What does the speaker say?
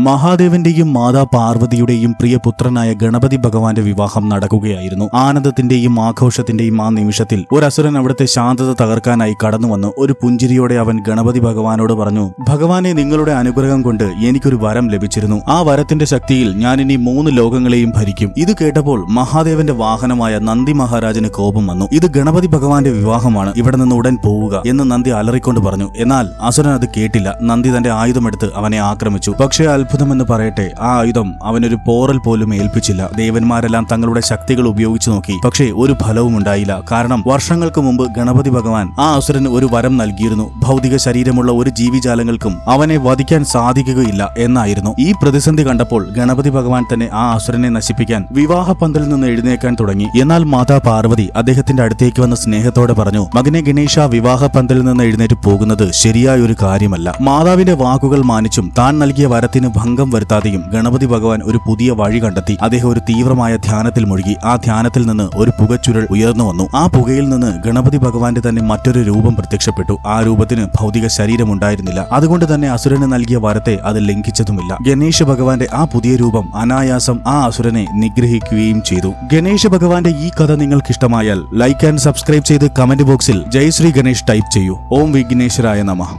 മഹാദേവന്റെയും മാതാ പാർവതിയുടെയും പ്രിയപുത്രനായ ഗണപതി ഭഗവാന്റെ വിവാഹം നടക്കുകയായിരുന്നു. ആനന്ദത്തിന്റെയും ആഘോഷത്തിന്റെയും ആ നിമിഷത്തിൽ ഒരു അസുരൻ അവിടുത്തെ ശാന്തത തകർക്കാനായി കടന്നുവന്നു. ഒരു പുഞ്ചിരിയോടെ അവൻ ഗണപതി ഭഗവാനോട് പറഞ്ഞു, ഭഗവാനെ, നിങ്ങളുടെ അനുഗ്രഹം കൊണ്ട് എനിക്കൊരു വരം ലഭിച്ചിരുന്നു. ആ വരത്തിന്റെ ശക്തിയിൽ ഞാൻ ഇനി 3 ലോകങ്ങളെയും ഭരിക്കും. ഇത് കേട്ടപ്പോൾ മഹാദേവന്റെ വാഹനമായ നന്ദി മഹാരാജന് കോപം വന്നു. ഇത് ഗണപതി ഭഗവാന്റെ വിവാഹമാണ്, ഇവിടെ നിന്ന് ഉടൻ പോവുക എന്ന് നന്ദി അലറിക്കൊണ്ട് പറഞ്ഞു. എന്നാൽ അസുരൻ അത് കേട്ടില്ല. നന്ദി തന്റെ ആയുധമെടുത്ത് അവനെ ആക്രമിച്ചു. പക്ഷേ അത്ഭുതമെന്ന് പറയട്ടെ, ആ ആയുധം അവനൊരു പോറൽ പോലും ഏൽപ്പിച്ചില്ല. ദേവന്മാരെല്ലാം തങ്ങളുടെ ശക്തികൾ ഉപയോഗിച്ചു നോക്കി, പക്ഷേ ഒരു ഫലവും ഉണ്ടായില്ല. കാരണം വർഷങ്ങൾക്ക് മുമ്പ് ഗണപതി ഭഗവാൻ ആ അസുരന് ഒരു വരം നൽകിയിരുന്നു. ഭൗതിക ശരീരമുള്ള ഒരു ജീവിജാലങ്ങൾക്കും അവനെ വധിക്കാൻ സാധിക്കുകയില്ല എന്നായിരുന്നു. ഈ പ്രതിസന്ധി കണ്ടപ്പോൾ ഗണപതി ഭഗവാൻ തന്നെ ആ അസുരനെ നശിപ്പിക്കാൻ വിവാഹ പന്തലിൽ നിന്ന് എഴുന്നേക്കാൻ തുടങ്ങി. എന്നാൽ മാതാ പാർവതി അദ്ദേഹത്തിന്റെ അടുത്തേക്ക് വന്ന് സ്നേഹത്തോടെ പറഞ്ഞു, മകനെ ഗണേശ, വിവാഹ പന്തലിൽ നിന്ന് എഴുന്നേറ്റ് പോകുന്നത് ശരിയായ ഒരു കാര്യമല്ല. മാതാവിന്റെ വാക്കുകൾ മാനിച്ചും താൻ നൽകിയ വരത്തിന് ഭംഗം വരുത്താതെയും ഗണപതി ഭഗവാൻ ഒരു പുതിയ വഴി കണ്ടെത്തി. അദ്ദേഹം ഒരു തീവ്രമായ ധ്യാനത്തിൽ മുഴുകി. ആ ധ്യാനത്തിൽ നിന്ന് ഒരു പുകച്ചുരുൾ ഉയർന്നു വന്നു. ആ പുകയിൽ നിന്ന് ഗണപതി ഭഗവാന്റെ തന്നെ മറ്റൊരു രൂപം പ്രത്യക്ഷപ്പെട്ടു. ആ രൂപത്തിന് ഭൗതിക ശരീരം ഉണ്ടായിരുന്നില്ല. അതുകൊണ്ട് തന്നെ അസുരന് നൽകിയ വരത്തെ അത് ലംഘിച്ചതുമില്ല. ഗണേശ ഭഗവാന്റെ ആ പുതിയ രൂപം അനായാസം ആ അസുരനെ നിഗ്രഹിക്കുകയും ചെയ്തു. ഗണേശ ഭഗവാന്റെ ഈ കഥ നിങ്ങൾക്ക് ഇഷ്ടമായാൽ ലൈക്ക് ആൻഡ് സബ്സ്ക്രൈബ് ചെയ്ത് കമന്റ് ബോക്സിൽ ജയ് ശ്രീ ഗണേഷ് ടൈപ്പ് ചെയ്യൂ. ഓം വിഘ്നേശ്വരായ നമഃ.